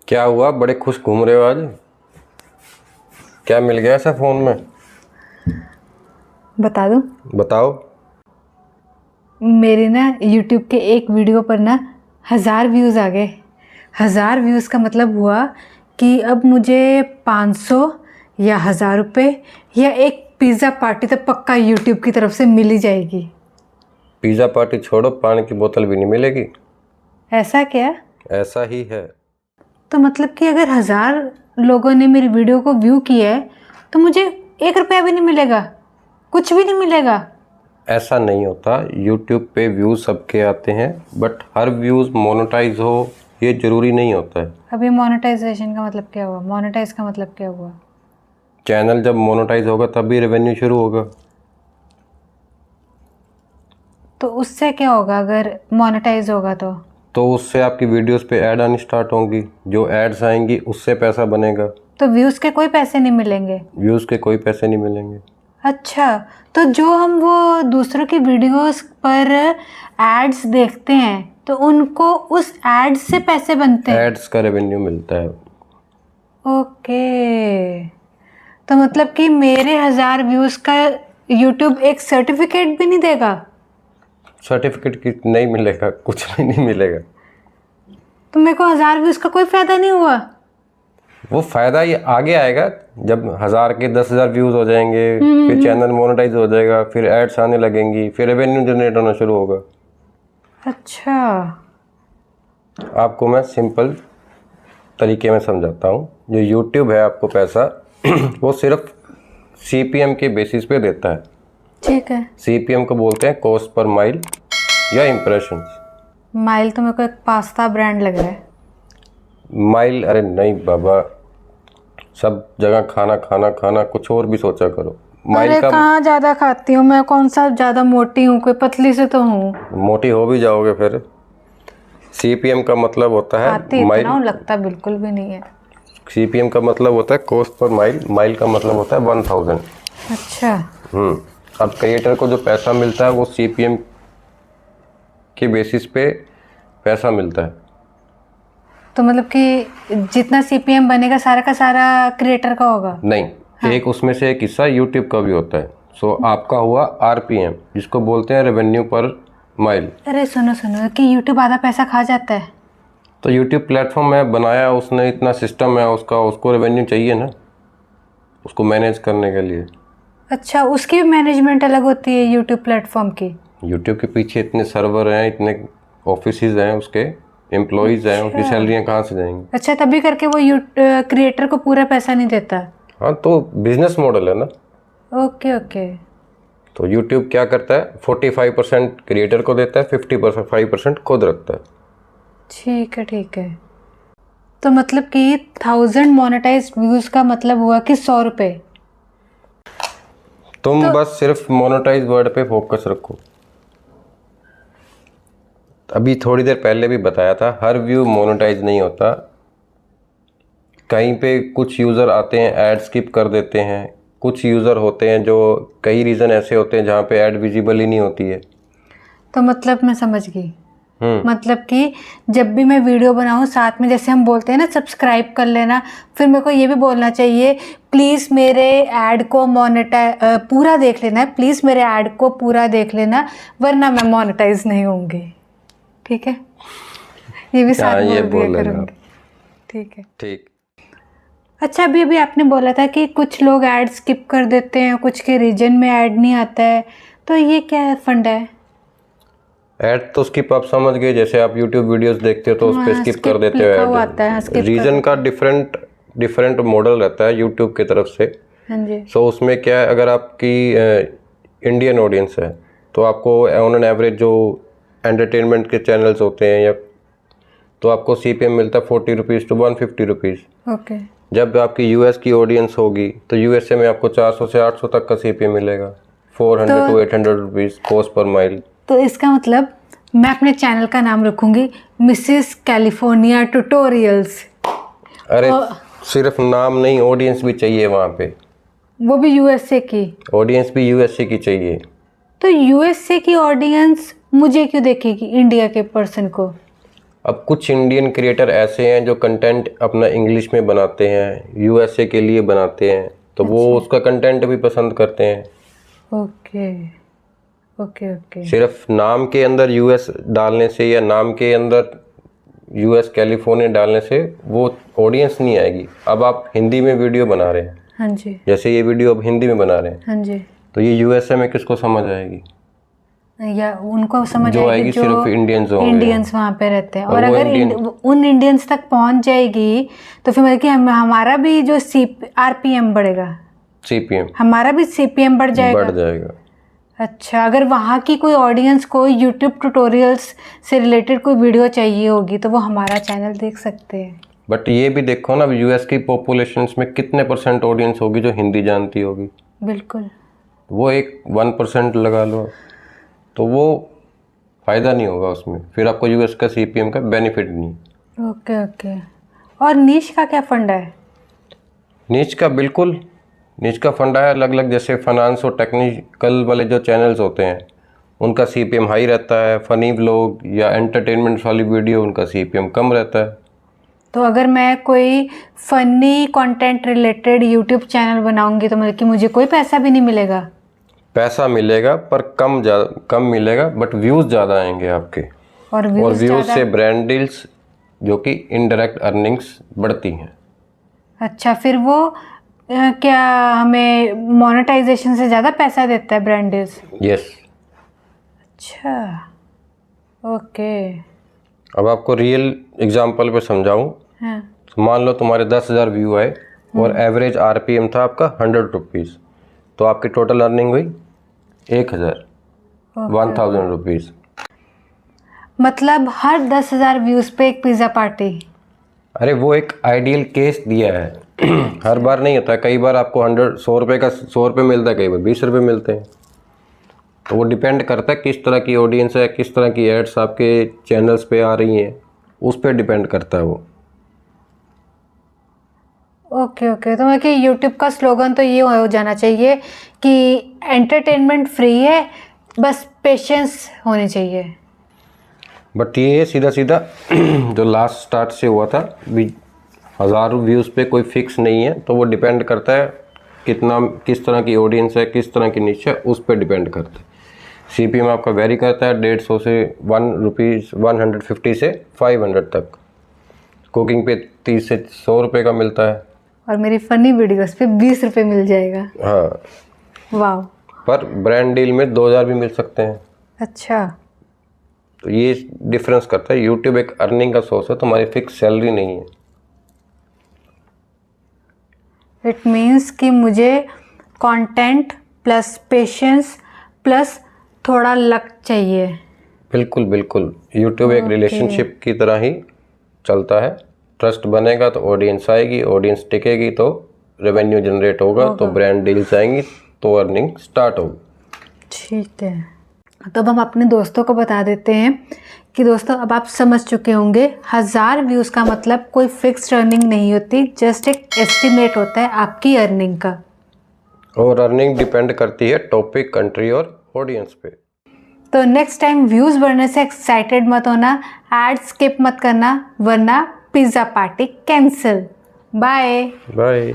क्या हुआ, बड़े खुश घूम रहे हो आज? क्या मिल गया ऐसा फ़ोन में? बता दूं? बताओ। मेरे ना YouTube के एक वीडियो पर ना 1000 व्यूज़ आ गए। 1000 व्यूज़ का मतलब हुआ कि अब मुझे 500 या 1000 रुपये या एक पिज़्ज़ा पार्टी तो पक्का YouTube की तरफ से मिल ही जाएगी। पिज़्ज़ा पार्टी छोड़ो, पानी की बोतल भी नहीं मिलेगी। ऐसा क्या? ऐसा ही है। तो मतलब कि अगर 1000 लोगों ने मेरी वीडियो को व्यू किया है तो मुझे 1 रुपया भी नहीं मिलेगा, कुछ भी नहीं मिलेगा? ऐसा नहीं होता। YouTube पे व्यूज़ सबके आते हैं, बट हर व्यूज़ मोनेटाइज हो ये ज़रूरी नहीं होता है। अभी मोनेटाइजेशन का मतलब क्या हुआ? मोनेटाइज का मतलब क्या हुआ? चैनल जब मोनेटाइज होगा तभी रेवेन्यू शुरू होगा। तो उससे क्या होगा अगर मोनेटाइज होगा तो उससे आपकी वीडियोस पे ऐड आनी स्टार्ट होंगी, जो एड्स आएंगी उससे पैसा बनेगा। तो व्यूज़ के कोई पैसे नहीं मिलेंगे? व्यूज़ के कोई पैसे नहीं मिलेंगे। अच्छा, तो जो हम वो दूसरों की वीडियोस पर एड्स देखते हैं तो उनको उस एड्स से पैसे बनते हैं? एड्स का रेवेन्यू मिलता है। ओके, तो मतलब कि मेरे 1000 व्यूज़ का यूट्यूब एक सर्टिफिकेट भी नहीं देगा? सर्टिफिकेट की नहीं मिलेगा, कुछ भी नहीं मिलेगा। तो मेरे को 1000 व्यूज़ का कोई फ़ायदा नहीं हुआ? वो फायदा ये आगे आएगा जब 1000 के 10,000 व्यूज हो जाएंगे, फिर चैनल मोनेटाइज हो जाएगा, फिर एड्स आने लगेंगी, फिर रेवेन्यू जनरेट होना शुरू होगा। अच्छा, आपको मैं सिंपल तरीके में समझाता हूँ। जो यूट्यूब है आपको पैसा वो सिर्फ CPM के बेसिस पे देता है। ठीक है। CPM को बोलते हैं कॉस्ट पर माइल या इम्प्रेशंस। माइल तो मेरे को एक पास्ता ब्रांड लग रहा है। माइल? अरे नहीं बाबा, सब जगह खाना खाना खाना, कुछ और भी सोचा करो। माइल अरे का कहाँ ज़्यादा खाती हूँ मैं, कौन सा ज़्यादा मोटी हूँ, कोई पतली से तो हूँ। मोटी हो भी जाओगे फिर। CPM का मतलब होता खाती है माइल। इतना हूँ, लगता बिल्कुल भी नहीं है। CPM का मतलब होता है कॉस्ट पर माइल। माइल का मतलब होता है 1000। अच्छा, अब क्रिएटर को जो पैसा मिलता है वो CPM के बेसिस पे पैसा मिलता है। तो मतलब कि जितना CPM बनेगा सारा का सारा क्रिएटर का होगा? नहीं, एक उसमें से एक हिस्सा यूट्यूब का भी होता है। सो आपका हुआ RPM, जिसको बोलते हैं रेवेन्यू पर माइल। अरे सुनो सुनो, कि यूट्यूब आधा पैसा खा जाता है? तो यूट्यूब प्लेटफॉर्म है, बनाया उसने, इतना सिस्टम है उसका, उसको रेवेन्यू चाहिए ना, उसको मैनेज करने के लिए। अच्छा, उसकी भी मैनेजमेंट अलग होती है यूट्यूब प्लेटफॉर्म की? यूट्यूब के पीछे इतने सर्वर हैं, इतने ऑफिसेज हैं, उसके एम्प्लॉयज़ हैं, उनकी सैलरियाँ कहाँ से जाएंगी? अच्छा, तभी करके वो क्रिएटर को पूरा पैसा नहीं देता? हाँ, तो बिजनेस मॉडल है ना। Okay okay. तो यूट्यूब क्या करता है, 45% क्रिएटर को देता है, 55% खुद रखता है। ठीक है ठीक है। तो मतलब कि 1000 मोनेटाइज व्यूज़ का मतलब हुआ कि 100 रुपये। तुम बस सिर्फ मोनेटाइज वर्ड पे फोकस रखो। अभी थोड़ी देर पहले भी बताया था, हर व्यू मोनेटाइज नहीं होता। कहीं पे कुछ यूज़र आते हैं ऐड स्किप कर देते हैं, कुछ यूज़र होते हैं जो, कई रीज़न ऐसे होते हैं जहाँ पे ऐड विजिबल ही नहीं होती है। तो मतलब मैं समझ गई। मतलब कि जब भी मैं वीडियो बनाऊं साथ में जैसे हम बोलते हैं ना सब्सक्राइब कर लेना, फिर मेरे को ये भी बोलना चाहिए प्लीज़ मेरे ऐड को पूरा देख लेना है, प्लीज़ मेरे ऐड को पूरा देख लेना वरना मैं मोनेटाइज नहीं होंगी। ठीक है, ये भी साथ ये बोल दिया बोल लेना। करूँगी। ठीक है। ठीक। अच्छा, अभी अभी आपने बोला था कि कुछ लोग ऐड स्किप कर देते हैं, कुछ के रीजन में ऐड नहीं आता है, तो ये क्या फंडा है? ऐड तो स्किप आप समझ गए, जैसे आप यूट्यूब वीडियोस देखते हो तो उस पर हाँ, स्किप कर देते हो लिखा हुआ आता है, skip ऐड। कर रीजन का देते डिफरेंट मॉडल रहता है यूट्यूब की तरफ से। हाँ जी। सो उसमें क्या है, अगर आपकी इंडियन ऑडियंस है तो आपको ऑन एन एवरेज जो एंटरटेनमेंट के चैनल्स होते हैं या, तो आपको CPM मिलता है 40 रुपीज़ टू 150 रुपीज़। ओके। जब आपकी US की ऑडियंस होगी तो USA में आपको 400 से 800 तक का CPM मिलेगा, 400 to 800 rupees cost per mile. तो इसका मतलब मैं अपने चैनल का नाम रखूंगी मिसेस कैलिफोर्निया ट्यूटोरियल्स। अरे सिर्फ नाम नहीं, ऑडियंस भी चाहिए वहाँ पे। वो भी USA की? ऑडियंस भी USA की चाहिए। तो USA की ऑडियंस मुझे क्यों देखेगी, इंडिया के पर्सन को? अब कुछ इंडियन क्रिएटर ऐसे हैं जो कंटेंट अपना इंग्लिश में बनाते हैं, यूएसए के लिए बनाते हैं, तो वो उसका कंटेंट भी पसंद करते हैं। Okay okay okay. सिर्फ नाम के अंदर यूएस डालने से या नाम के अंदर यूएस कैलिफोर्निया डालने से वो ऑडियंस नहीं आएगी। अब आप हिंदी में वीडियो बना रहे हैं, हाँ जी, जैसे ये वीडियो अब हिंदी में बना रहे हैं, हाँ जी, तो ये यूएसए में किसको समझ आएगी? या उनको समझ जो आएगी आएगी जो सिर्फ इंडियंस होंगे। इंडियंस वहाँ पे रहते हैं। और और वो अगर उन इंडियंस तक पहुँच जाएगी तो फिर मतलब कि हमारा भी जो आरपीएम बढ़ेगा, सीपीएम हमारा भी सीपीएम बढ़ जाएगा। बढ़ जाएगा। अच्छा, अगर वहाँ की कोई ऑडियंस को यूट्यूब ट्यूटोरियल्स से रिलेटेड कोई वीडियो चाहिए होगी तो वो हमारा चैनल देख सकते हैं। बट ये भी देखो ना, यूएस की पॉपुलेशन में कितने % ऑडियंस होगी जो हिंदी जानती होगी? बिल्कुल। वो एक 1% लगा लो, तो वो फ़ायदा नहीं होगा उसमें, फिर आपको यूएस का सीपीएम का बेनिफिट नहीं। Okay okay. और नीश का क्या फंडा है? नीच का बिल्कुल, नीच का फंडा है अलग अलग। जैसे फाइनेंस और टेक्निकल वाले जो चैनल्स होते हैं उनका सीपीएम हाई रहता है, फ़नी व्लॉग या एंटरटेनमेंट वाली वीडियो उनका सीपीएम कम रहता है। तो अगर मैं कोई funny content related YouTube channel बनाऊंगी तो मतलब कि मुझे कोई पैसा भी नहीं मिलेगा? पैसा मिलेगा पर कम मिलेगा, बट व्यूज़ ज़्यादा आएंगे आपके। और और व्यूज व्यूज़ से ब्रांड डील्स जो कि इनडायरेक्ट अर्निंग्स बढ़ती हैं। अच्छा, फिर वो क्या हमें मोनेटाइजेशन से ज़्यादा पैसा देता है ब्रांड डील्स? यस। अच्छा ओके। अब आपको रियल एग्जांपल पे समझाऊं, हाँ तो मान लो तुम्हारे 10,000 व्यू आए और एवरेज आरपीएम था आपका 100 रुपीज़, तो आपकी टोटल अर्निंग हुई 1000 रुपीज़। मतलब हर 10,000 व्यूज पे एक पिज़्ज़ा पार्टी? अरे वो एक आइडियल केस दिया है। हर बार नहीं होता, कई बार आपको 100 रुपये का 100 रुपये मिलता है, कई बार 20 रुपये मिलते हैं। तो वो डिपेंड करता है किस तरह की ऑडियंस है, किस तरह की एड्स आपके चैनल्स पे आ रही हैं, उस पर डिपेंड करता है वो। Okay okay. तो मैं कि यूट्यूब का स्लोगन तो ये हो जाना चाहिए कि एंटरटेनमेंट फ्री है, बस पेशेंस होनी चाहिए। बट ये सीधा सीधा जो लास्ट स्टार्ट से हुआ था भी, 1000 व्यूज़ पे कोई फिक्स नहीं है, तो वो डिपेंड करता है किस तरह की ऑडियंस है, किस तरह की निश है, उस पर डिपेंड करता है। सीपीएम आपका वेरी करता है 150 से 150 से 500 तक। कुकिंग पे 30 से 100 रुपये का मिलता है। और मेरी फनी वीडियोस पे 20 रुपये मिल जाएगा। हाँ, वाह। पर ब्रांड डील में 2000 भी मिल सकते हैं। अच्छा, तो ये डिफरेंस करता है। यूट्यूब एक अर्निंग का सोर्स है, तुम्हारी फिक्स सैलरी नहीं है। इट मीन्स कि मुझे कंटेंट प्लस पेशेंस प्लस थोड़ा लक चाहिए। बिल्कुल बिल्कुल। यूट्यूब एक रिलेशनशिप की तरह ही चलता है। ट्रस्ट बनेगा तो ऑडियंस आएगी, ऑडियंस टिकेगी तो रेवेन्यू जनरेट होगा, तो ब्रांड डील्स आएंगी तो अर्निंग स्टार्ट होगी। ठीक है, तो अब हम अपने दोस्तों को बता देते हैं कि दोस्तों अब आप समझ चुके होंगे 1000 व्यूज़ का मतलब कोई फिक्स्ड अर्निंग नहीं होती, जस्ट एक एस्टिमेट होता है आपकी अर्निंग का। और अर्निंग डिपेंड करती है टॉपिक, कंट्री और ऑडियंस पे। तो नेक्स्ट टाइम व्यूज़ बढ़ने से एक्साइटेड मत होना, एड स्किप मत करना, वरना pizza party cancel. Bye bye.